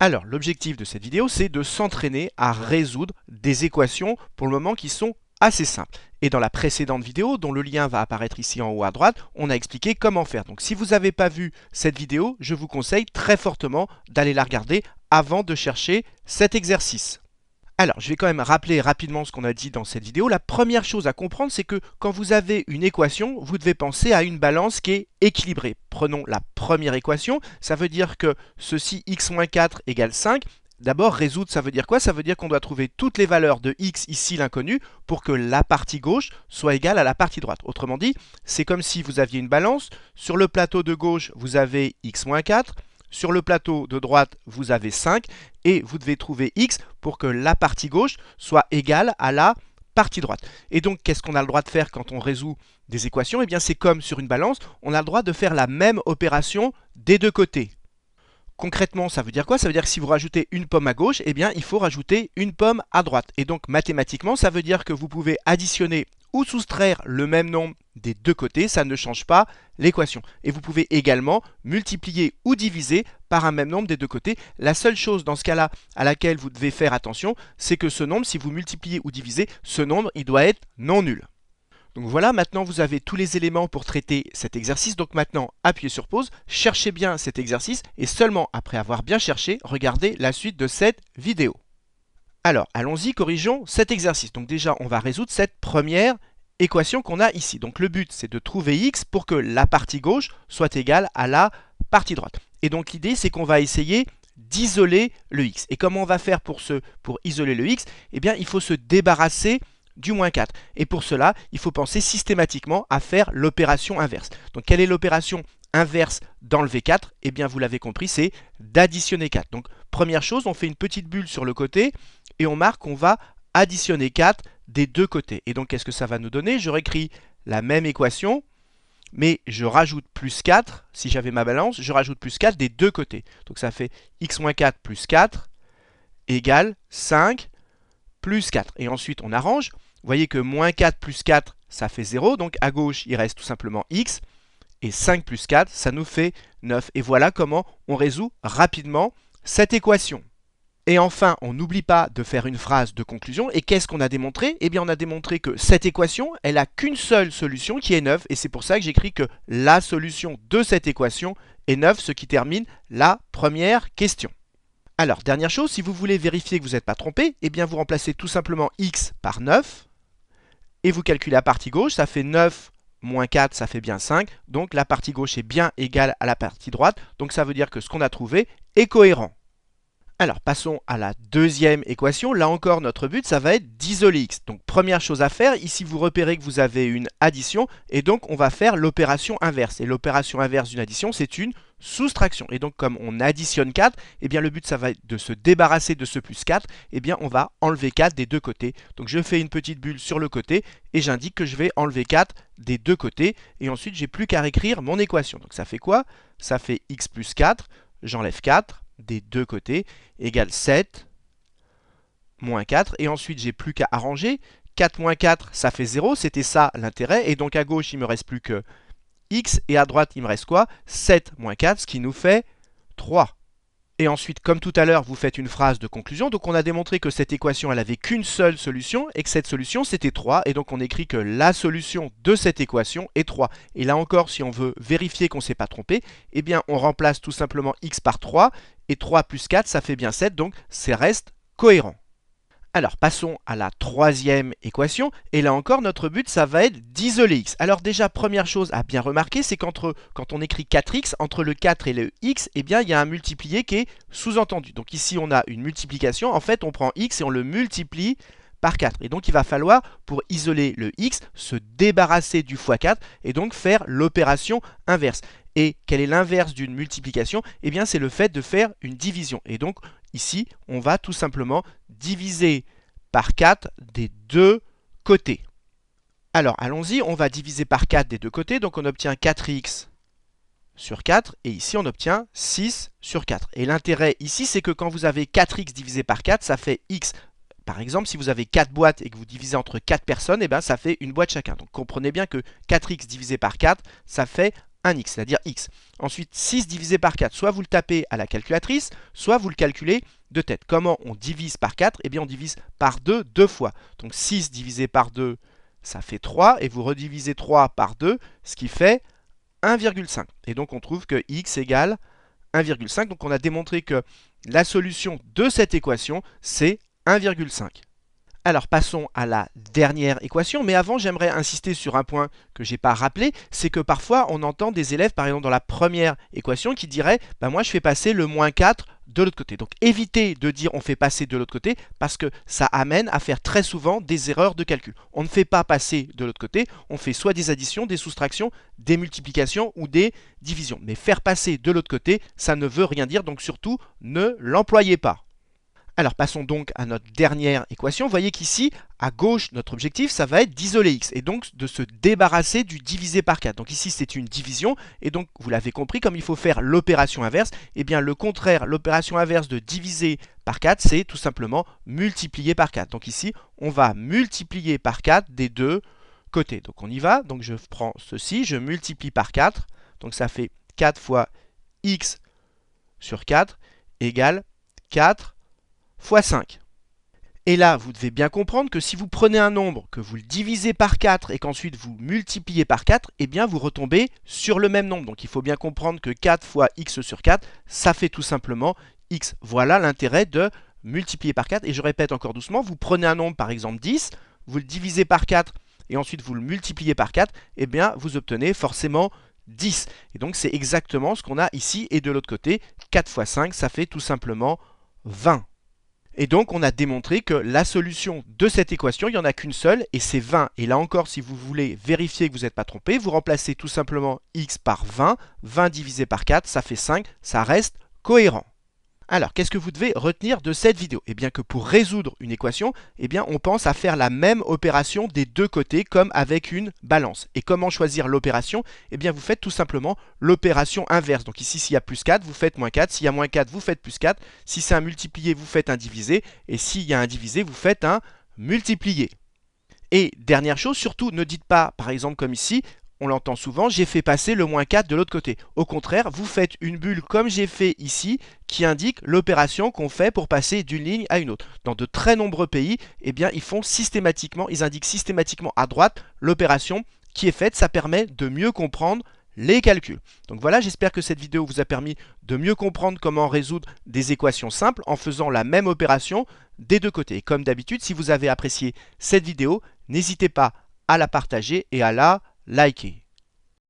Alors, l'objectif de cette vidéo, c'est de s'entraîner à résoudre des équations pour le moment qui sont assez simples. Et dans la précédente vidéo, dont le lien va apparaître ici en haut à droite, on a expliqué comment faire. Donc si vous n'avez pas vu cette vidéo, je vous conseille très fortement d'aller la regarder avant de chercher cet exercice. Alors, je vais quand même rappeler rapidement ce qu'on a dit dans cette vidéo. La première chose à comprendre, c'est que quand vous avez une équation, vous devez penser à une balance qui est équilibrée. Prenons la première équation, ça veut dire que ceci x-4 égale 5. D'abord, résoudre, ça veut dire quoi? Ça veut dire qu'on doit trouver toutes les valeurs de x, ici l'inconnu, pour que la partie gauche soit égale à la partie droite. Autrement dit, c'est comme si vous aviez une balance. Sur le plateau de gauche, vous avez x-4. Sur le plateau de droite, vous avez 5 et vous devez trouver x pour que la partie gauche soit égale à la partie droite. Et donc, qu'est-ce qu'on a le droit de faire quand on résout des équations? Eh bien, c'est comme sur une balance, on a le droit de faire la même opération des deux côtés. Concrètement, ça veut dire quoi? Ça veut dire que si vous rajoutez une pomme à gauche, eh bien, il faut rajouter une pomme à droite. Et donc, mathématiquement, ça veut dire que vous pouvez additionner ou soustraire le même nombre des deux côtés, ça ne change pas l'équation. Et vous pouvez également multiplier ou diviser par un même nombre des deux côtés. La seule chose dans ce cas-là à laquelle vous devez faire attention, c'est que ce nombre, si vous multipliez ou divisez, ce nombre, il doit être non nul. Donc voilà, maintenant vous avez tous les éléments pour traiter cet exercice. Donc maintenant, appuyez sur pause, cherchez bien cet exercice et seulement après avoir bien cherché, regardez la suite de cette vidéo. Alors, allons-y, corrigeons cet exercice. Donc déjà, on va résoudre cette première équation qu'on a ici. Donc le but, c'est de trouver x pour que la partie gauche soit égale à la partie droite. Et donc l'idée, c'est qu'on va essayer d'isoler le x. Et comment on va faire pour isoler le x? Eh bien, il faut se débarrasser du moins 4. Et pour cela, il faut penser systématiquement à faire l'opération inverse. Donc quelle est l'opération inverse d'enlever 4? Eh bien, vous l'avez compris, c'est d'additionner 4. Donc première chose, on fait une petite bulle sur le côté et on marque qu'on va additionner 4 des deux côtés. Et donc, qu'est-ce que ça va nous donner? Je réécris la même équation, mais je rajoute plus 4. Si j'avais ma balance, je rajoute plus 4 des deux côtés. Donc, ça fait x-4 plus 4 égale 5 plus 4. Et ensuite, on arrange. Vous voyez que moins 4 plus 4, ça fait 0. Donc, à gauche, il reste tout simplement x. Et 5 plus 4, ça nous fait 9. Et voilà comment on résout rapidement cette équation. Et enfin, on n'oublie pas de faire une phrase de conclusion. Et qu'est-ce qu'on a démontré? Eh bien, on a démontré que cette équation, elle n'a qu'une seule solution qui est 9. Et c'est pour ça que j'écris que la solution de cette équation est 9, ce qui termine la première question. Alors, dernière chose, si vous voulez vérifier que vous n'êtes pas trompé, eh bien, vous remplacez tout simplement x par 9. Et vous calculez la partie gauche, ça fait 9 moins 4, ça fait bien 5. Donc, la partie gauche est bien égale à la partie droite. Donc, ça veut dire que ce qu'on a trouvé est cohérent. Alors, passons à la deuxième équation. Là encore, notre but, ça va être d'isoler x. Donc, première chose à faire, ici, vous repérez que vous avez une addition. Et donc, on va faire l'opération inverse. Et l'opération inverse d'une addition, c'est une soustraction. Et donc, comme on additionne 4, eh bien, le but, ça va être de se débarrasser de ce plus 4. Eh bien, on va enlever 4 des deux côtés. Donc, je fais une petite bulle sur le côté et j'indique que je vais enlever 4 des deux côtés. Et ensuite, j'ai plus qu'à réécrire mon équation. Donc, ça fait quoi? Ça fait x plus 4. J'enlève 4 des deux côtés, égale 7 moins 4. Et ensuite, j'ai plus qu'à arranger. 4 moins 4, ça fait 0. C'était ça l'intérêt. Et donc, à gauche, il me reste plus que x. Et à droite, il me reste quoi? 7 moins 4, ce qui nous fait 3. Et ensuite, comme tout à l'heure, vous faites une phrase de conclusion. Donc, on a démontré que cette équation, elle avait qu'une seule solution et que cette solution, c'était 3. Et donc, on écrit que la solution de cette équation est 3. Et là encore, si on veut vérifier qu'on ne s'est pas trompé, eh bien, on remplace tout simplement x par 3. Et 3 plus 4, ça fait bien 7. Donc, ça reste cohérent. Alors, passons à la troisième équation. Et là encore, notre but, ça va être d'isoler x. Alors déjà, première chose à bien remarquer, c'est quand on écrit 4x, entre le 4 et le x, eh bien, il y a un multiplié qui est sous-entendu. Donc ici, on a une multiplication. En fait, on prend x et on le multiplie par 4. Et donc, il va falloir, pour isoler le x, se débarrasser du x4 et donc faire l'opération inverse. Et quel est l'inverse d'une multiplication? Eh bien, c'est le fait de faire une division. Et donc, ici, on va tout simplement diviser par 4 des deux côtés. Alors, allons-y, on va diviser par 4 des deux côtés. Donc, on obtient 4x sur 4. Et ici, on obtient 6 sur 4. Et l'intérêt ici, c'est que quand vous avez 4x divisé par 4, ça fait x. Par exemple, si vous avez 4 boîtes et que vous divisez entre 4 personnes, eh bien, ça fait une boîte chacun. Donc, comprenez bien que 4x divisé par 4, ça fait un x, c'est-à-dire x. Ensuite, 6 divisé par 4, soit vous le tapez à la calculatrice, soit vous le calculez de tête. Comment on divise par 4? Eh bien, on divise par 2 deux fois. Donc 6 divisé par 2, ça fait 3, et vous redivisez 3 par 2, ce qui fait 1,5. Et donc, on trouve que x égale 1,5. Donc, on a démontré que la solution de cette équation, c'est 1,5. Alors passons à la dernière équation, mais avant j'aimerais insister sur un point que je n'ai pas rappelé, c'est que parfois on entend des élèves, par exemple dans la première équation, qui diraient bah moi je fais passer le moins 4 de l'autre côté. Donc évitez de dire on fait passer de l'autre côté, parce que ça amène à faire très souvent des erreurs de calcul. On ne fait pas passer de l'autre côté, on fait soit des additions, des soustractions, des multiplications ou des divisions. Mais faire passer de l'autre côté, ça ne veut rien dire, donc surtout ne l'employez pas. Alors passons donc à notre dernière équation. Vous voyez qu'ici, à gauche, notre objectif, ça va être d'isoler x et donc de se débarrasser du divisé par 4. Donc ici, c'est une division et donc, vous l'avez compris, comme il faut faire l'opération inverse, eh bien le contraire, l'opération inverse de diviser par 4, c'est tout simplement multiplier par 4. Donc ici, on va multiplier par 4 des deux côtés. Donc on y va. Donc je prends ceci, je multiplie par 4. Donc ça fait 4 fois x sur 4 égale 4 fois 5. Et là, vous devez bien comprendre que si vous prenez un nombre, que vous le divisez par 4 et qu'ensuite vous multipliez par 4, eh bien vous retombez sur le même nombre. Donc il faut bien comprendre que 4 fois x sur 4, ça fait tout simplement x. Voilà l'intérêt de multiplier par 4. Et je répète encore doucement, vous prenez un nombre, par exemple 10, vous le divisez par 4 et ensuite vous le multipliez par 4, eh bien vous obtenez forcément 10. Et donc c'est exactement ce qu'on a ici. Et de l'autre côté, 4 fois 5, ça fait tout simplement 20. Et donc, on a démontré que la solution de cette équation, il n'y en a qu'une seule, et c'est 20. Et là encore, si vous voulez vérifier que vous n'êtes pas trompé, vous remplacez tout simplement x par 20. 20 divisé par 4, ça fait 5. Ça reste cohérent. Alors, qu'est-ce que vous devez retenir de cette vidéo? Eh bien que pour résoudre une équation, eh bien on pense à faire la même opération des deux côtés comme avec une balance. Et comment choisir l'opération? Eh bien vous faites tout simplement l'opération inverse. Donc ici, s'il y a plus 4, vous faites moins 4. S'il y a moins 4, vous faites plus 4. Si c'est un multiplié, vous faites un divisé. Et s'il y a un divisé, vous faites un multiplié. Et dernière chose, surtout ne dites pas, par exemple comme ici, on l'entend souvent, j'ai fait passer le moins 4 de l'autre côté. Au contraire, vous faites une bulle comme j'ai fait ici, qui indique l'opération qu'on fait pour passer d'une ligne à une autre. Dans de très nombreux pays, eh bien, ils indiquent systématiquement à droite l'opération qui est faite. Ça permet de mieux comprendre les calculs. Donc voilà, j'espère que cette vidéo vous a permis de mieux comprendre comment résoudre des équations simples en faisant la même opération des deux côtés. Et comme d'habitude, si vous avez apprécié cette vidéo, n'hésitez pas à la partager et à la liker.